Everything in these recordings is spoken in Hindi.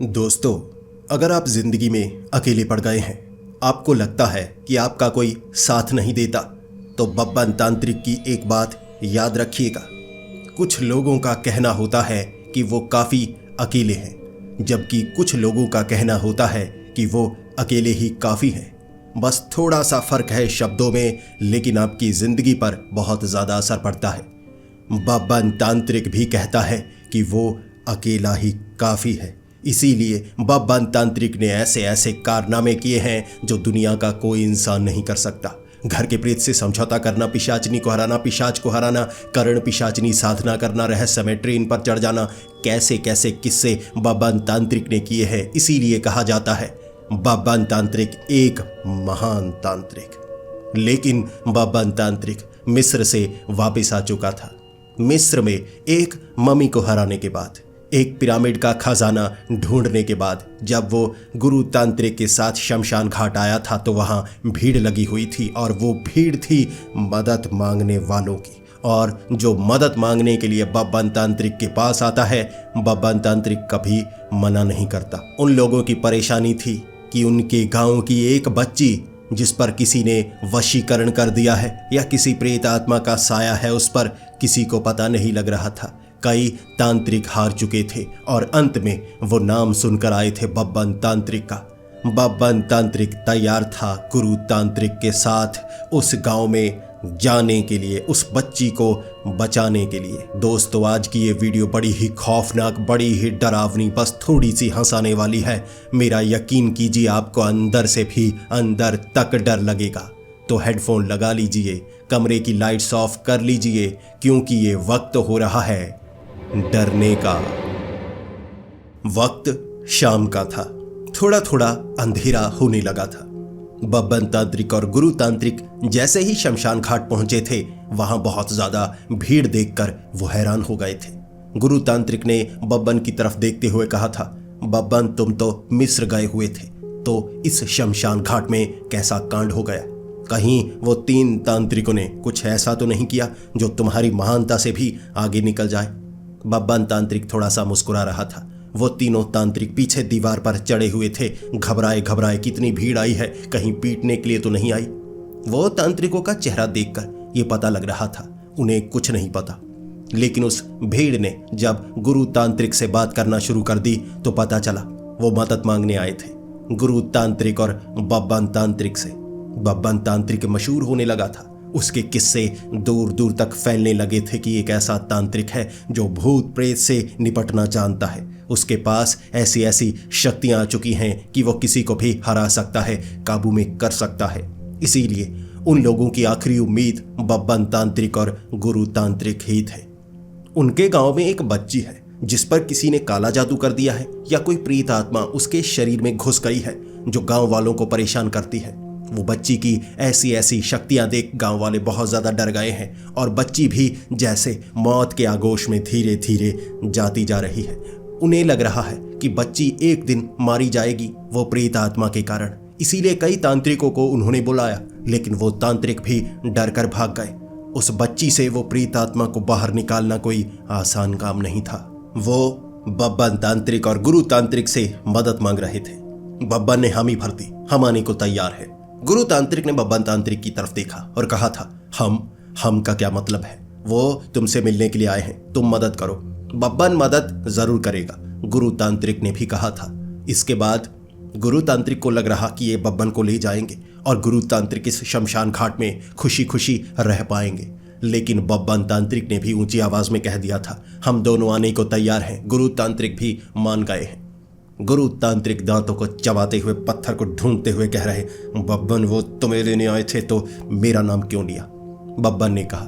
दोस्तों, अगर आप जिंदगी में अकेले पड़ गए हैं, आपको लगता है कि आपका कोई साथ नहीं देता, तो बब्बन तांत्रिक की एक बात याद रखिएगा। कुछ लोगों का कहना होता है कि वो काफ़ी अकेले हैं, जबकि कुछ लोगों का कहना होता है कि वो अकेले ही काफ़ी हैं। बस थोड़ा सा फ़र्क है शब्दों में, लेकिन आपकी ज़िंदगी पर बहुत ज़्यादा असर पड़ता है। बब्बन तांत्रिक भी कहता है कि वो अकेला ही काफ़ी है। इसीलिए बब्बन तांत्रिक ने ऐसे ऐसे कारनामे किए हैं जो दुनिया का कोई इंसान नहीं कर सकता। घर के प्रेत से समझौता करना, पिशाचनी को हराना, पिशाच को हराना, कर्ण पिशाचनी साधना करना, रहस्यमय ट्रेन पर चढ़ जाना, कैसे कैसे किस्से बब्बन तांत्रिक ने किए हैं। इसीलिए कहा जाता है बब्बन तांत्रिक एक महान तांत्रिक। लेकिन बब्बन तांत्रिक मिस्र से वापस आ चुका था। मिस्र में एक मम्मी को हराने के बाद, एक पिरामिड का खजाना ढूंढने के बाद, जब वो गुरु तांत्रिक के साथ शमशान घाट आया था तो वहाँ भीड़ लगी हुई थी, और वो भीड़ थी मदद मांगने वालों की। और जो मदद मांगने के लिए बब्बन तांत्रिक के पास आता है, बब्बन तांत्रिक कभी मना नहीं करता। उन लोगों की परेशानी थी कि उनके गांव की एक बच्ची जिस पर किसी ने वशीकरण कर दिया है या किसी प्रेत आत्मा का साया है, उस पर किसी को पता नहीं लग रहा था। कई तांत्रिक हार चुके थे और अंत में वो नाम सुनकर आए थे बब्बन तांत्रिक का। बब्बन तांत्रिक तैयार था गुरु तांत्रिक के साथ उस गांव में जाने के लिए, उस बच्ची को बचाने के लिए। दोस्तों, आज की ये वीडियो बड़ी ही खौफनाक, बड़ी ही डरावनी, बस थोड़ी सी हंसाने वाली है। मेरा यकीन कीजिए, आपको अंदर से भी अंदर तक डर लगेगा। तो हेडफोन लगा लीजिए, कमरे की लाइट्स ऑफ कर लीजिए, क्योंकि ये वक्त हो रहा है डरने का। वक्त शाम का था, थोड़ा थोड़ा अंधेरा होने लगा था। बब्बन तांत्रिक और गुरु तांत्रिक जैसे ही शमशान घाट पहुंचे थे, वहां बहुत ज्यादा भीड़ देखकर वो हैरान हो गए थे। गुरु तांत्रिक ने बब्बन की तरफ देखते हुए कहा था, बब्बन, तुम तो मिस्र गए हुए थे, तो इस शमशान घाट में कैसा कांड हो गया? कहीं वो 3 तांत्रिकों ने कुछ ऐसा तो नहीं किया जो तुम्हारी महानता से भी आगे निकल जाए? बब्बन तांत्रिक थोड़ा सा मुस्कुरा रहा था। वो तीनों तांत्रिक पीछे दीवार पर चढ़े हुए थे, घबराए घबराए, कितनी भीड़ आई है, कहीं पीटने के लिए तो नहीं आई। वो तांत्रिकों का चेहरा देखकर ये पता लग रहा था उन्हें कुछ नहीं पता। लेकिन उस भीड़ ने जब गुरु तांत्रिक से बात करना शुरू कर दी तो पता चला वो मदद मांगने आए थे गुरु तांत्रिक और बब्बन तांत्रिक से। बब्बन तांत्रिक मशहूर होने लगा था। उसके किस्से दूर दूर तक फैलने लगे थे कि एक ऐसा तांत्रिक है जो भूत प्रेत से निपटना जानता है। उसके पास ऐसी ऐसी शक्तियां आ चुकी हैं कि वो किसी को भी हरा सकता है, काबू में कर सकता है। इसीलिए उन लोगों की आखिरी उम्मीद बब्बन तांत्रिक और गुरु तांत्रिक ही थे। उनके गांव में एक बच्ची है जिस पर किसी ने काला जादू कर दिया है, या कोई प्रेत आत्मा उसके शरीर में घुस गई है जो गांव वालों को परेशान करती है। वो बच्ची की ऐसी ऐसी शक्तियां देख गांव वाले बहुत ज़्यादा डर गए हैं, और बच्ची भी जैसे मौत के आगोश में धीरे धीरे जाती जा रही है। उन्हें लग रहा है कि बच्ची एक दिन मारी जाएगी वो प्रेत आत्मा के कारण। इसीलिए कई तांत्रिकों को उन्होंने बुलाया, लेकिन वो तांत्रिक भी डर कर भाग गए। उस बच्ची से वो प्रेत आत्मा को बाहर निकालना कोई आसान काम नहीं था। वो बब्बन तांत्रिक और गुरु तांत्रिक से मदद मांग रहे थे। बब्बन ने हामी भर दी, हम आने को तैयार है। गुरु तांत्रिक ने बब्बन तांत्रिक की तरफ देखा और कहा था, हम का क्या मतलब है? वो तुमसे मिलने के लिए आए हैं, तुम मदद करो। बब्बन मदद जरूर करेगा, गुरु तांत्रिक ने भी कहा था। इसके बाद गुरु तांत्रिक को लग रहा कि ये बब्बन को ले जाएंगे और गुरु तांत्रिक इस शमशान घाट में खुशी खुशी रह पाएंगे। लेकिन बब्बन तांत्रिक ने भी ऊंची आवाज में कह दिया था, हम दोनों आने को तैयार हैं। गुरु तांत्रिक भी मान गए हैं। गुरु तांत्रिक दांतों को चबाते हुए, पत्थर को ढूंढते हुए कह रहे, बब्बन, वो तुम्हें लेने आए थे तो मेरा नाम क्यों लिया? बब्बन ने कहा,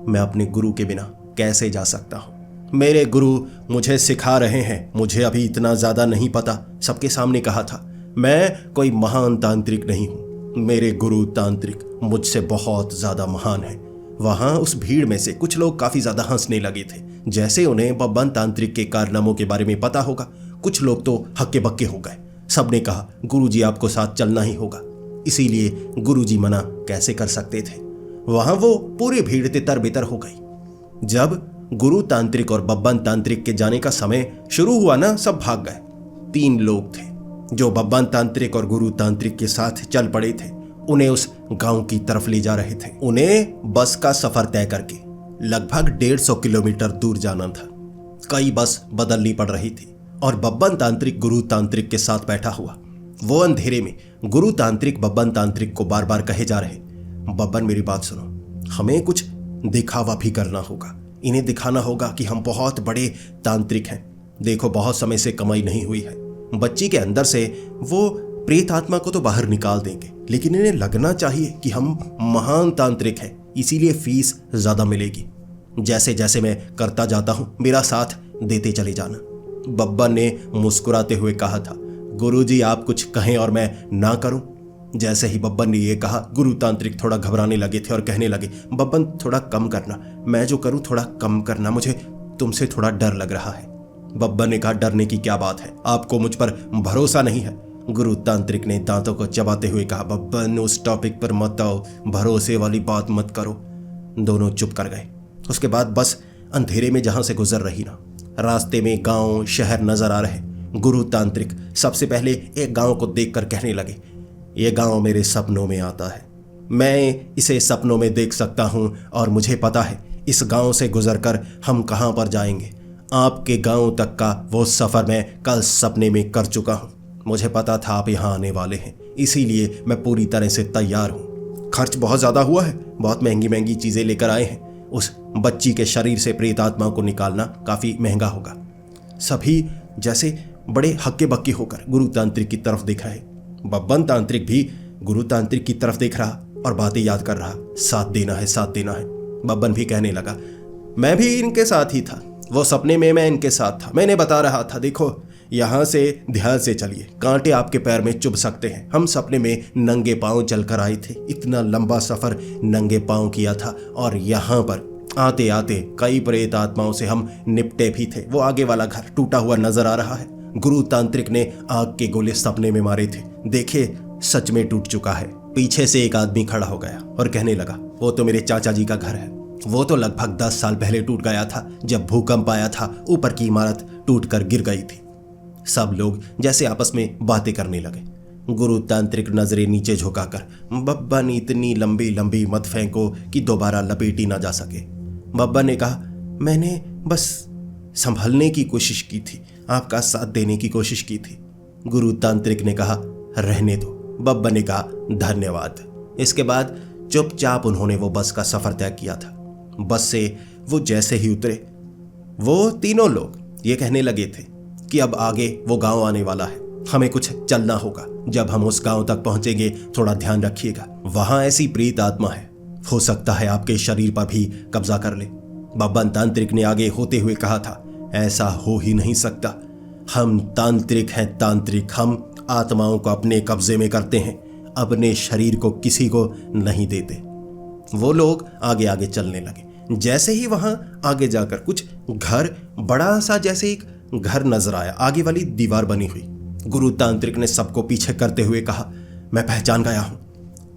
मैं अपने गुरु के बिना कैसे जा सकता हूँ? मेरे गुरु मुझे सिखा रहे हैं, मुझे अभी इतना ज़्यादा नहीं पता। सबके सामने कहा था, मैं कोई महान तांत्रिक नहीं हूँ, मेरे गुरु तांत्रिक मुझसे बहुत ज़्यादा महान है। वहाँ उस भीड़ में से कुछ लोग काफ़ी ज़्यादा हंसने लगे थे, जैसे उन्हें बब्बन तांत्रिक के कारनामों के बारे में पता होगा। कुछ लोग तो हक्के बक्के हो गए। सबने कहा, गुरुजी आपको साथ चलना ही होगा। इसीलिए गुरुजी मना कैसे कर सकते थे? वहां वो पूरी भीड़ तितर बितर हो गई। जब गुरु तांत्रिक और बब्बन तांत्रिक के जाने का समय शुरू हुआ ना, सब भाग गए। 3 लोग थे जो बब्बन तांत्रिक और गुरु तांत्रिक के साथ चल पड़े थे। उन्हें उस गांव की तरफ ले जा रहे थे। उन्हें बस का सफर तय करके लगभग 150 किलोमीटर दूर जाना था। कई बस बदलनी पड़ रही थी और बब्बन तांत्रिक गुरु तांत्रिक के साथ बैठा हुआ। वो अंधेरे में गुरु तांत्रिक बब्बन तांत्रिक को बार बार कहे जा रहे, बब्बन मेरी बात सुनो, हमें कुछ दिखावा भी करना होगा। इन्हें दिखाना होगा कि हम बहुत बड़े तांत्रिक हैं। देखो बहुत समय से कमाई नहीं हुई है। बच्ची के अंदर से वो प्रेत आत्मा को तो बाहर निकाल देंगे, लेकिन इन्हें लगना चाहिए कि हम महान तांत्रिक हैं, इसीलिए फीस ज्यादा मिलेगी। जैसे जैसे मैं करता जाता हूं मेरा साथ देते चले जाना। बब्बन ने मुस्कुराते हुए कहा था, गुरुजी आप कुछ कहें और मैं ना करूं। जैसे ही बब्बन ने यह कहा, गुरु तांत्रिक थोड़ा घबराने लगे थे और कहने लगे, बब्बन थोड़ा कम करना, मैं जो करूं थोड़ा कम करना, मुझे तुमसे थोड़ा डर लग रहा है। बब्बन ने कहा, डरने की क्या बात है, आपको मुझ पर भरोसा नहीं है। गुरु तांत्रिक ने दांतों को चबाते हुए कहा, बब्बन उस टॉपिक पर मत आओ, भरोसे वाली बात मत करो। दोनों चुप कर गए। उसके बाद बस अंधेरे में जहां से गुजर रही ना, रास्ते में गांव शहर नजर आ रहे। गुरु तांत्रिक सबसे पहले एक गांव को देखकर कहने लगे, ये गांव मेरे सपनों में आता है, मैं इसे सपनों में देख सकता हूं और मुझे पता है इस गांव से गुजरकर हम कहां पर जाएंगे। आपके गांव तक का वो सफर मैं कल सपने में कर चुका हूं। मुझे पता था आप यहाँ आने वाले हैं, इसीलिए मैं पूरी तरह से तैयार हूँ। खर्च बहुत ज़्यादा हुआ है, बहुत महंगी महंगी चीज़ें लेकर आए हैं। उस बच्ची के शरीर से प्रेत आत्मा को निकालना काफ़ी महंगा होगा। सभी जैसे बड़े हक्के बक्के होकर गुरु तांत्रिक की तरफ देख रहे। बब्बन तांत्रिक भी गुरु तांत्रिक की तरफ देख रहा और बातें याद कर रहा, साथ देना है, साथ देना है। बब्बन भी कहने लगा, मैं भी इनके साथ ही था, वो सपने में मैं इनके साथ था। मैंने बता रहा था, देखो यहाँ से ध्यान से चलिए, कांटे आपके पैर में चुभ सकते हैं। हम सपने में नंगे पांव चलकर आए थे, इतना लंबा सफर नंगे पांव किया था और यहाँ पर आते आते कई प्रेत आत्माओं से हम निपटे भी थे। वो आगे वाला घर टूटा हुआ नजर आ रहा है। गुरु तांत्रिक ने आग के गोले सपने में मारे थे, देखे सच में टूट चुका है। पीछे से एक आदमी खड़ा हो गया और कहने लगा, वो तो मेरे चाचा जी का घर है, वो तो लगभग 10 साल पहले टूट गया था जब भूकंप आया था, ऊपर की इमारत टूटकर गिर गई थी। सब लोग जैसे आपस में बातें करने लगे। गुरु तांत्रिक नजरें नीचे झुकाकर, बब्बन इतनी लंबी लंबी मत फेंको कि दोबारा लपेटी ना जा सके। बब्बन ने कहा, मैंने बस संभलने की कोशिश की थी, आपका साथ देने की कोशिश की थी। गुरु तांत्रिक ने कहा, रहने दो। बब्बन ने कहा, धन्यवाद। इसके बाद चुपचाप उन्होंने वो बस का सफर तय किया था। बस से वो जैसे ही उतरे, वो तीनों लोग ये कहने लगे थे कि अब आगे वो गांव आने वाला है, हमें कुछ चलना होगा। जब हम उस गांव तक पहुंचेंगे थोड़ा ध्यान रखिएगा, वहां ऐसी प्रेत आत्मा है, हो सकता है आपके शरीर पर भी कब्जा कर ले। बब्बन तांत्रिक ने आगे होते हुए कहा था, ऐसा हो ही नहीं सकता, हम तांत्रिक हैं, तांत्रिक, हम आत्माओं को अपने कब्जे में करते हैं, अपने शरीर को किसी को नहीं देते। वो लोग आगे आगे चलने लगे। जैसे ही वहां आगे जाकर कुछ घर, बड़ा सा जैसे एक घर नजर आया, आगे वाली दीवार बनी हुई। गुरु तांत्रिक ने सबको पीछे करते हुए कहा, मैं पहचान गया हूं,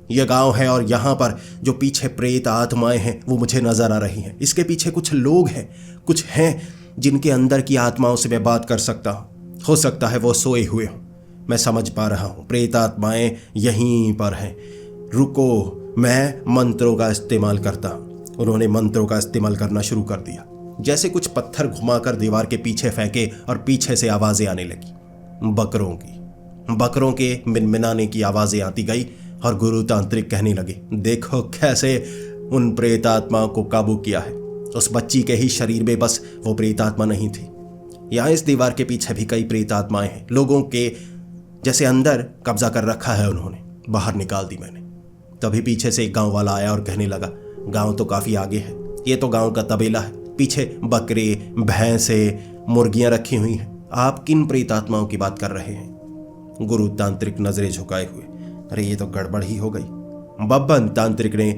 यह गांव है और यहां पर जो पीछे प्रेत आत्माएं हैं वो मुझे नजर आ रही हैं। इसके पीछे कुछ लोग हैं, कुछ हैं जिनके अंदर की आत्माओं से मैं बात कर सकता हूं। हो सकता है वो सोए हुए हों, मैं समझ पा रहा हूं, प्रेत आत्माएं यहीं पर हैं। रुको, मैं मंत्रों का इस्तेमाल करता हूं। उन्होंने मंत्रों का इस्तेमाल करना शुरू कर दिया। जैसे कुछ पत्थर घुमाकर दीवार के पीछे फेंके और पीछे से आवाजें आने लगी, बकरों के मिनमिनाने की आवाजें आती गई और गुरु तांत्रिक कहने लगे, देखो कैसे उन प्रेत आत्माओं को काबू किया है। उस बच्ची के ही शरीर में बस वो प्रेत आत्मा नहीं थी, यहाँ इस दीवार के पीछे भी कई प्रेत आत्माएं हैं। लोगों के जैसे अंदर कब्जा कर रखा है उन्होंने, बाहर निकाल दी मैंने। तभी पीछे से एक गांव वाला आया और कहने लगा, गांव तो काफी आगे है, ये तो गांव का तबेला है, पीछे बकरे, भैंसे, मुर्गियां रखी हुई हैं। आप किन प्रेत आत्माओं की बात कर रहे हैं? गुरु तांत्रिक नजरें झुकाए हुए, अरे ये तो गड़बड़ ही हो गई। बब्बन तांत्रिक ने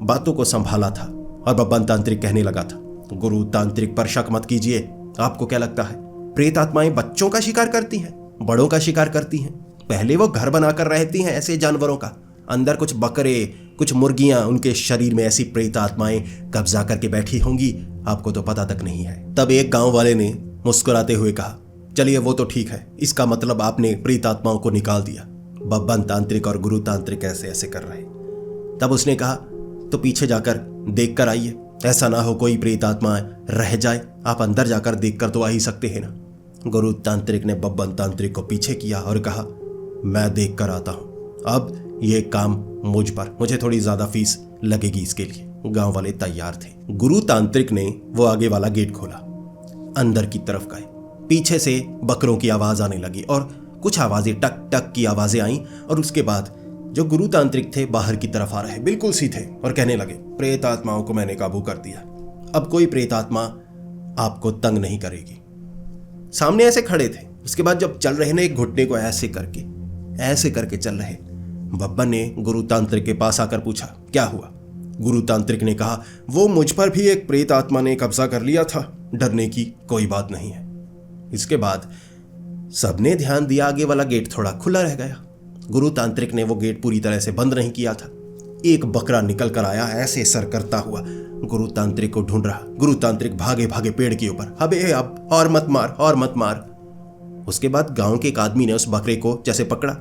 बातों को संभाला था और बब्बन तांत्रिक कहने लगा था, गुरु तांत्रिक पर शक मत कीजिए। आपको क्या लगता है प्रेत आत्माएं बच्चों का शिकार करती हैं, बड़ों का शिकार करती हैं? पहले वो घर बनाकर रहती हैं ऐसे जानवरों का, अंदर कुछ बकरे, कुछ मुर्गियां, उनके शरीर में ऐसी प्रेत आत्माएं कब्जा करके बैठी होंगी, आपको तो पता तक नहीं है। तब एक गांव वाले ने मुस्कुराते हुए कहा, चलिए वो तो ठीक है, इसका मतलब आपने प्रेत आत्माओं को निकाल दिया। बब्बन तांत्रिक और गुरु तांत्रिक ऐसे ऐसे कर रहे। तब उसने कहा तो पीछे जाकर देख कर आइए, ऐसा ना हो कोई प्रेत आत्मा रह जाए, आप अंदर जाकर देख कर तो आ ही सकते हैं ना। गुरु तांत्रिक ने बब्बन तांत्रिक को पीछे किया और कहा मैं देख कर आता हूं, अब ये काम मुझ पर, मुझे थोड़ी ज्यादा फीस लगेगी इसके लिए। गांव वाले तैयार थे। गुरु तांत्रिक ने वो आगे वाला गेट खोला, अंदर की तरफ गए। पीछे से बकरों की आवाज आने लगी और कुछ आवाजें टक टक की आवाजें आईं और उसके बाद जो गुरु तांत्रिक थे बाहर की तरफ आ रहे, बिल्कुल सीधे, और कहने लगे प्रेत आत्माओं को मैंने काबू कर दिया, अब कोई प्रेत आत्मा आपको तंग नहीं करेगी। सामने ऐसे खड़े थे। उसके बाद जब चल रहे ने एक घुटने को ऐसे करके चल रहे। बब्बन ने गुरु तांत्रिक के पास आकर पूछा क्या हुआ। गुरु तांत्रिक ने कहा वो मुझ पर भी एक प्रेत आत्मा ने कब्जा कर लिया था, डरने की कोई बात नहीं है। इसके बाद सबने ध्यान दिया, आगे वाला गेट थोड़ा खुला रह गया। गुरु तांत्रिक ने वो गेट पूरी तरह से बंद नहीं किया था। एक बकरा निकल कर आया, ऐसे सर करता हुआ गुरु तांत्रिक को ढूंढ रहा। गुरु तांत्रिक भागे भागे पेड़ के ऊपर, अबे अब और मत मार। उसके बाद गांव के एक आदमी ने उस बकरे को जैसे पकड़ा,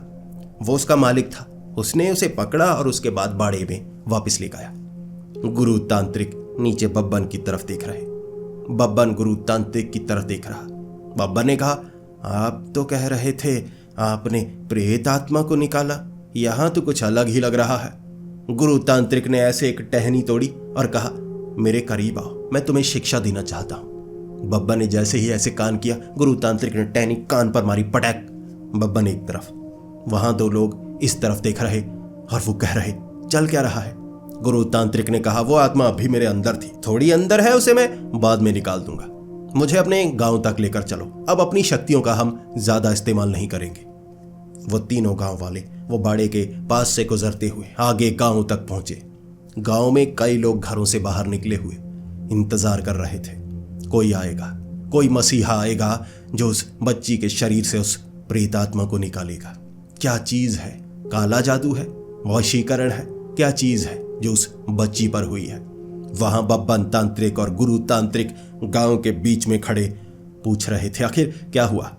वो उसका मालिक था, उसने उसे पकड़ा और उसके बाद बाड़े में वापस ले गया। गुरु तांत्रिक नीचे बब्बन की तरफ देख रहे। बब्बन गुरु तांत्रिक की तरफ देख रहा। बब्बन ने कहा आप तो कह रहे थे आपने प्रेत आत्मा को निकाला, यहां तो कुछ अलग ही लग रहा है। गुरु तांत्रिक ने ऐसे एक टहनी तोड़ी और कहा मेरे करीब आओ, मैं तुम्हें शिक्षा देना चाहता हूं। बब्बन ने जैसे ही ऐसे कान किया, गुरु तांत्रिक ने टहनी कान पर मारी, पटक। बब्बन एक तरफ, वहां दो लोग इस तरफ देख रहे और वो कह रहे चल क्या रहा है। गुरु तांत्रिक ने कहा वो आत्मा अभी मेरे अंदर थी, थोड़ी अंदर है, उसे मैं बाद में निकाल दूंगा, मुझे अपने गांव तक लेकर चलो, अब अपनी शक्तियों का हम ज्यादा इस्तेमाल नहीं करेंगे। वो तीनों गांव वाले वो बाड़े के पास से गुजरते हुए आगे गांव तक पहुंचे। गांव में कई लोग घरों से बाहर निकले हुए इंतजार कर रहे थे, कोई आएगा, कोई मसीहा आएगा जो उस बच्ची के शरीर से उस प्रेत आत्मा को निकालेगा। क्या चीज है, काला जादू है, वशीकरण है, क्या चीज है जो उस बच्ची पर हुई है। वहां बब्बन तांत्रिक और गुरु तांत्रिक गांव के बीच में खड़े पूछ रहे थे आखिर क्या हुआ,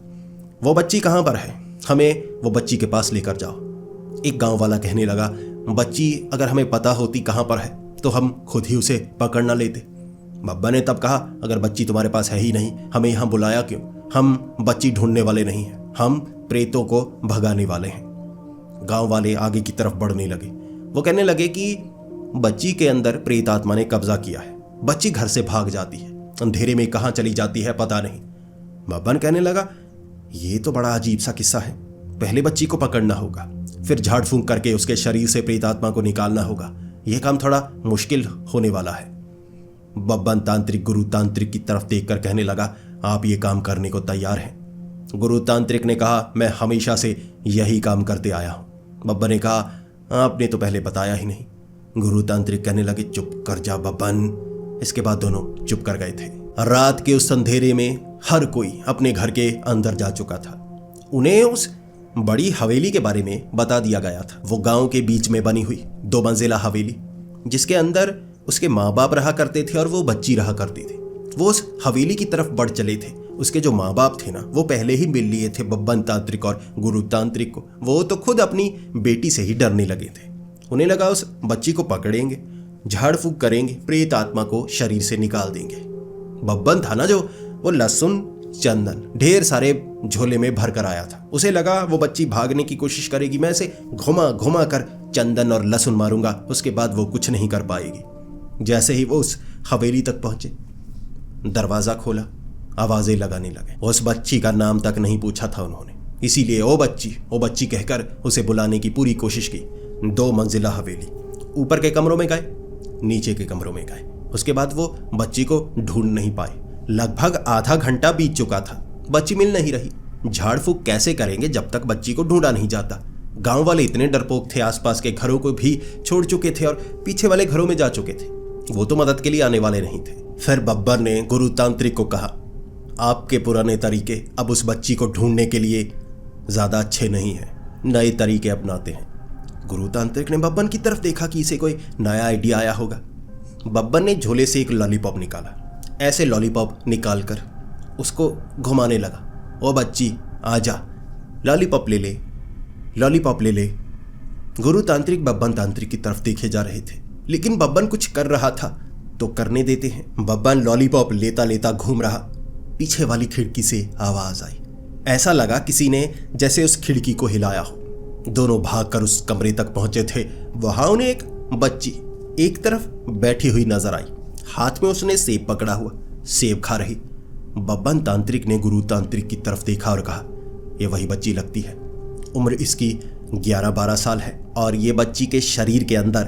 वो बच्ची कहां पर है, हमें वो बच्ची के पास लेकर जाओ। एक गांव वाला कहने लगा बच्ची अगर हमें पता होती कहां पर है तो हम खुद ही उसे पकड़ ना लेते। बब्बा ने तब कहा अगर बच्ची तुम्हारे पास है ही नहीं, हमें यहां बुलाया क्यों, हम बच्ची ढूंढने वाले नहीं हैं, हम प्रेतों को भगाने वाले हैं। गांव वाले आगे की तरफ बढ़ने लगे। वो कहने लगे कि बच्ची के अंदर प्रेत आत्मा ने कब्जा किया है, बच्ची घर से भाग जाती है, अंधेरे में कहां चली जाती है पता नहीं। बब्बन कहने लगा ये तो बड़ा अजीब सा किस्सा है, पहले बच्ची को पकड़ना होगा, फिर झाड़ फूंक करके उसके शरीर से प्रेत आत्मा को निकालना होगा, यह काम थोड़ा मुश्किल होने वाला है। बब्बन तांत्रिक गुरु तांत्रिक की तरफ देखकर कहने लगा आप ये काम करने को तैयार हैं। गुरु तांत्रिक ने कहा मैं हमेशा से यही काम करते आया हूं। बब्बन ने कहा आपने तो पहले बताया ही नहीं। गुरु तांत्रिक कहने लगे चुप कर जा बब्बन। इसके बाद दोनों चुप कर गए थे। रात के उस अंधेरे में हर कोई अपने घर के अंदर जा चुका था। उन्हें उस बड़ी हवेली के बारे में बता दिया गया था। वो गांव के बीच में बनी हुई 2 मंजिला हवेली, जिसके अंदर उसके माँ बाप रहा करते थे और वो बच्ची रहा करती थी। वो उस हवेली की तरफ बढ़ चले थे। उसके जो माँ बाप थे ना, वो पहले ही मिल लिए थे बब्बन तांत्रिक और गुरु तांत्रिक को। वो तो खुद अपनी बेटी से ही डरने लगे थे। उन्हें लगा उस बच्ची को पकड़ेंगे, झाड़ फूंक करेंगे, प्रेत आत्मा को शरीर से निकाल देंगे। बब्बन था ना जो, वो लहसुन चंदन ढेर सारे झोले में भर कर आया था। उसे लगा वो बच्ची भागने की कोशिश करेगी, मैं इसे घुमा घुमा कर चंदन और लहसुन मारूंगा, उसके बाद वो कुछ नहीं कर पाएगी। जैसे ही वो उस हवेली तक पहुंचे, दरवाजा खोला, आवाजें लगाने लगे। उस बच्ची का नाम तक नहीं पूछा था उन्होंने, इसीलिए ओ बच्ची कहकर उसे बुलाने की पूरी कोशिश की। 2 मंजिला हवेली, ऊपर के कमरों में गए, नीचे के कमरों में गए। उसके बाद वो बच्ची को ढूंढ नहीं पाए। लगभग आधा घंटा बीत चुका था, बच्ची मिल नहीं रही। झाड़ फूंक कैसे करेंगे जब तक बच्ची को ढूंढा नहीं जाता। गांव वाले इतने डरपोक थे, आसपास के घरों को भी छोड़ चुके थे और पीछे वाले घरों में जा चुके थे। वो तो मदद के लिए आने वाले नहीं थे। फिर बब्बर ने गुरु तांत्रिक को कहा आपके पुराने तरीके अब उस बच्ची को ढूंढने के लिए ज्यादा अच्छे नहीं हैं, नए तरीके अपनाते हैं। गुरु तांत्रिक ने बब्बन की तरफ देखा कि इसे कोई नया आइडिया आया होगा। बब्बन ने झोले से एक लॉलीपॉप निकाला। ऐसे लॉलीपॉप निकालकर उसको घुमाने लगा ओ बच्ची आजा, लॉलीपॉप ले ले, लॉलीपॉप ले ले। गुरु तांत्रिक बब्बन तांत्रिक की तरफ देखे जा रहे थे, लेकिन बब्बन कुछ कर रहा था तो करने देते हैं। बब्बन लॉलीपॉप लेता लेता घूम रहा। पीछे वाली खिड़की से आवाज आई। ऐसा लगा किसी ने जैसे उस खिड़की को हिलाया हो। दोनों भागकर उस कमरे तक पहुंचे थे। वहां उन्हें एक बच्ची एक तरफ बैठी हुई नजर आई। हाथ में उसने सेब पकड़ा हुआ, सेब खा रही। बब्बन तांत्रिक ने गुरु तांत्रिक की तरफ देखा और कहा, ये वही बच्ची लगती है। उम्र इसकी 11-12 साल है और ये बच्ची के शरीर के अंदर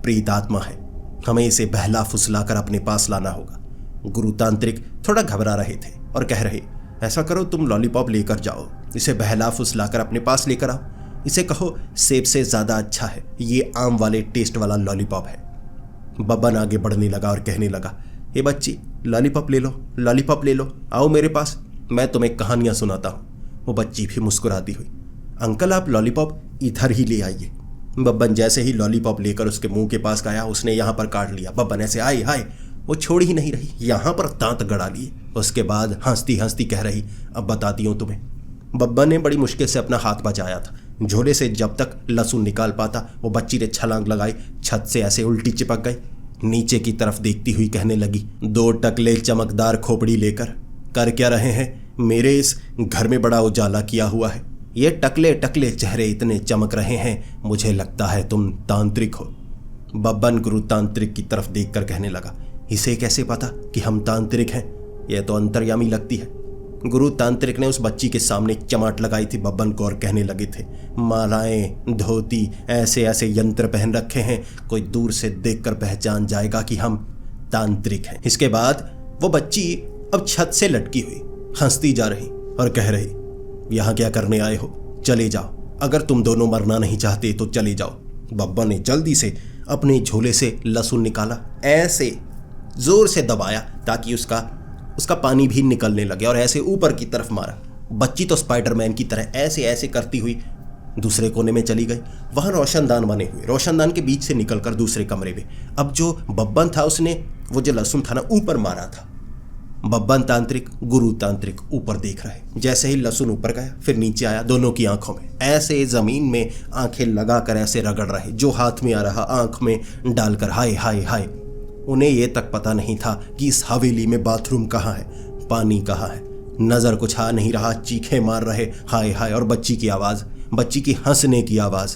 प्रेत आत्मा है। हमें इसे बहला फुसलाकर अपने पास लाना होगा। गुरु तांत्रिक थोड़ा घबरा रहे थे और कह रहे, ऐसा करो तुम लॉलीपॉप लेकर जाओ, इसे बहला फुसलाकर अपने पास लेकर आओ। इसे कहो सेब से ज्यादा अच्छा है, ये आम वाले टेस्ट वाला लॉलीपॉप है। बब्बन आगे बढ़ने लगा और कहने लगा, ये बच्ची लॉलीपॉप ले लो, लॉलीपॉप ले लो, आओ मेरे पास, मैं तुम्हें कहानियां सुनाता हूँ। वो बच्ची भी मुस्कुराती हुई, अंकल आप लॉलीपॉप इधर ही ले आइए। बब्बन जैसे ही लॉलीपॉप लेकर उसके मुंह के पास गया, उसने यहाँ पर काट लिया। बब्बन ऐसे आए हाय, वो छोड़ ही नहीं रही, यहाँ पर दांत गड़ा लिए। उसके बाद हंसती हंसती कह रही, अब बताती हूँ तुम्हें। बब्बन ने बड़ी मुश्किल से अपना हाथ बचाया था। झोले से जब तक लहसुन निकाल पाता, वो बच्ची ने छलांग लगाई, छत से ऐसे उल्टी चिपक गई। नीचे की तरफ देखती हुई कहने लगी, 2 टकले चमकदार खोपड़ी लेकर कर क्या रहे हैं? मेरे इस घर में बड़ा उजाला किया हुआ है, ये टकले टकले चेहरे इतने चमक रहे हैं, मुझे लगता है तुम तांत्रिक हो। बब्बन गुरु तांत्रिक की तरफ देखकर कहने लगा, इसे कैसे पता कि हम तांत्रिक हैं? यह तो अंतर्यामी लगती है। गुरु तांत्रिक ने उस बच्ची के सामने चमाट लगाई थी बब्बन को और कहने लगे थे, मालाएं, धोती, ऐसे ऐसे यंत्र पहन रखे हैं, कोई दूर से देखकर पहचान जाएगा कि हम तांत्रिक हैं। इसके बाद वो बच्ची अब छत से लटकी हुई हंसती जा रही और कह रही, यहाँ क्या करने आए हो? चले जाओ, अगर तुम दोनों मरना नहीं चाहते तो चले जाओ। बब्बन ने जल्दी से अपने झोले से लहसुन निकाला, ऐसे जोर से दबाया ताकि उसका पानी भी निकलने लगे और ऐसे ऊपर की तरफ मारा। बच्ची तो स्पाइडरमैन की तरह ऐसे ऐसे करती हुई दूसरे कोने में चली गई। वहां रोशनदान बने हुए, रोशनदान के बीच से निकलकर दूसरे कमरे में। अब जो बब्बन था उसने वो जो लहसुन था ना ऊपर मारा था। बब्बन तांत्रिक गुरु तांत्रिक ऊपर देख रहे। जैसे ही लहसुन ऊपर गया फिर नीचे आया, दोनों की आंखों में ऐसे जमीन में आंखें लगाकर ऐसे रगड़ रहे, जो हाथ में आ रहा आंख में डालकर हाय हाय हाय। उन्हें यह तक पता नहीं था कि इस हवेली में बाथरूम कहाँ है, पानी कहाँ है। नजर कुछ आ नहीं रहा, चीखें मार रहे हाय हाय, और बच्ची की आवाज, बच्ची की हंसने की आवाज,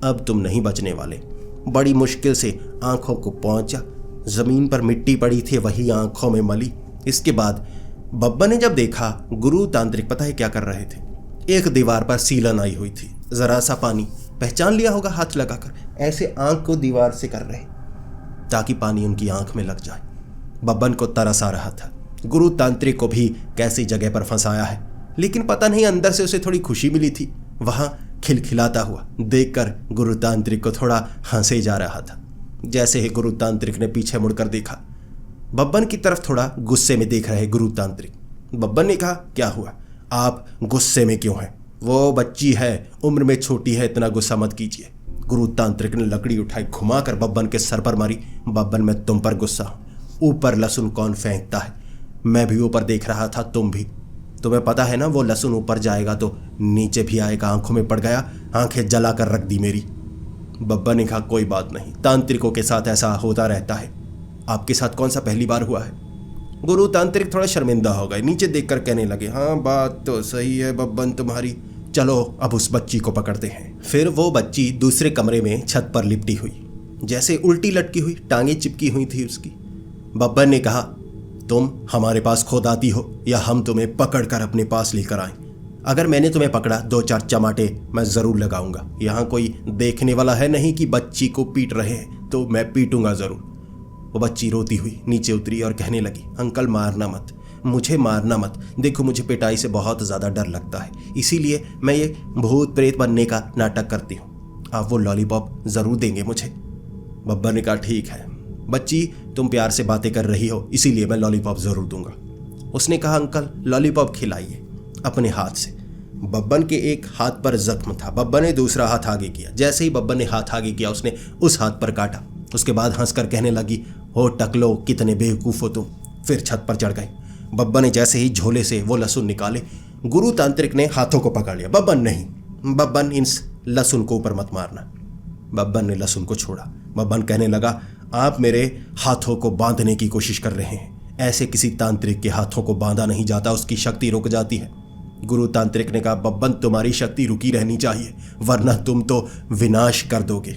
अब तुम नहीं बचने वाले। बड़ी मुश्किल से आंखों को पहुंचा, जमीन पर मिट्टी पड़ी थी, वही आंखों में मली। इसके बाद बब्बन ने जब देखा गुरु तांत्रिक पता है क्या कर रहे थे, एक दीवार पर सीलन आई हुई थी, जरा सा पानी, पहचान लिया होगा हाथ लगाकर, ऐसे आंख को दीवार से कर रहे ताकि पानी उनकी आंख में लग जाए। बब्बन को तरस आ रहा था, गुरु तांत्रिक को भी कैसी जगह पर फंसाया है, लेकिन पता नहीं अंदर से उसे थोड़ी खुशी मिली थी। वहां खिलखिलाता हुआ देखकर गुरु तांत्रिक को थोड़ा हंसे जा रहा था। जैसे ही गुरु तांत्रिक ने पीछे मुड़कर देखा, बब्बन की तरफ थोड़ा गुस्से में देख रहे गुरु तांत्रिक। बब्बन ने कहा, क्या हुआ, आप गुस्से में क्यों हैं? वो बच्ची है, उम्र में छोटी है, इतना गुस्सा मत कीजिए। गुरु तांत्रिक ने लकड़ी उठाई, घुमाकर बब्बन के सर पर मारी। बब्बन, मैं तुम पर गुस्सा हूं, ऊपर लहसुन कौन फेंकता है? मैं भी ऊपर देख रहा था, तुम भी। तुम्हें पता है ना वो लहसुन ऊपर जाएगा तो नीचे भी आएगा, आंखों में पड़ गया, आंखें जलाकर रख दी मेरी। बब्बन ने कहा, कोई बात नहीं, तांत्रिकों के साथ ऐसा होता रहता है, आपके साथ कौन सा पहली बार हुआ है? गुरु तांत्रिक थोड़ा शर्मिंदा हो गए, नीचे देखकर कहने लगे, हाँ बात तो सही है बब्बन तुम्हारी, चलो अब उस बच्ची को पकड़ते हैं। फिर वो बच्ची दूसरे कमरे में छत पर लिपटी हुई, जैसे उल्टी लटकी हुई, टांगें चिपकी हुई थी उसकी। बब्बन ने कहा, तुम हमारे पास खुद आती हो या हम तुम्हें पकड़कर अपने पास लेकर आए? अगर मैंने तुम्हें पकड़ा 2-4 चमाटे मैं जरूर लगाऊंगा। यहाँ कोई देखने वाला है नहीं कि बच्ची को पीट रहे हैं, तो मैं पीटूंगा जरूर। वो बच्ची रोती हुई नीचे उतरी और कहने लगी, अंकल मारना मत, मुझे मारना मत, देखो मुझे पिटाई से बहुत ज़्यादा डर लगता है, इसीलिए मैं ये भूत प्रेत बनने का नाटक करती हूँ। आप वो लॉलीपॉप ज़रूर देंगे मुझे? बब्बन ने कहा, ठीक है बच्ची, तुम प्यार से बातें कर रही हो, इसीलिए मैं लॉलीपॉप ज़रूर दूंगा। उसने कहा, अंकल लॉलीपॉप खिलाइए अपने हाथ से। बब्बन के एक हाथ पर जख्म था, बब्बन ने दूसरा हाथ आगे किया। जैसे ही बब्बन ने हाथ आगे किया, उसने उस हाथ पर काटा। उसके बाद हंसकर कहने लगी, हो टकलो, कितने बेवकूफ़ हो तुम। फिर छत पर चढ़ गए। बब्बन ने जैसे ही झोले से वो लहसुन निकाले, गुरु तांत्रिक ने हाथों को पकड़ लिया। बब्बन नहीं, बब्बन इस लहसुन को ऊपर मत मारना। बब्बन ने लहसुन को छोड़ा। बब्बन कहने लगा, आप मेरे हाथों को बांधने की कोशिश कर रहे हैं। ऐसे किसी तांत्रिक के हाथों को बांधा नहीं जाता, उसकी शक्ति रुक जाती है। गुरु तांत्रिक ने कहा, बब्बन तुम्हारी शक्ति रुकी रहनी चाहिए, वरना तुम तो विनाश कर दोगे।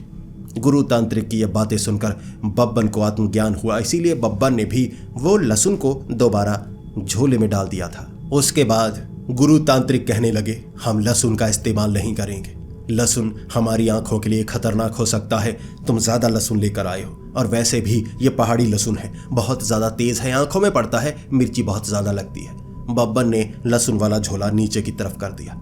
गुरु तांत्रिक की यह बातें सुनकर बब्बन को आत्मज्ञान हुआ, इसीलिए बब्बन ने भी वो लहसुन को दोबारा झोले में डाल दिया था। उसके बाद गुरु तांत्रिक कहने लगे, हम लहसुन का इस्तेमाल नहीं करेंगे। लहसुन हमारी आंखों के लिए खतरनाक हो सकता है। तुम ज्यादा लहसुन लेकर आए हो, और वैसे भी ये पहाड़ी लहसुन है, बहुत ज्यादा तेज है, आंखों में पड़ता है, मिर्ची बहुत ज्यादा लगती है। बब्बन ने लहसुन वाला झोला नीचे की तरफ कर दिया।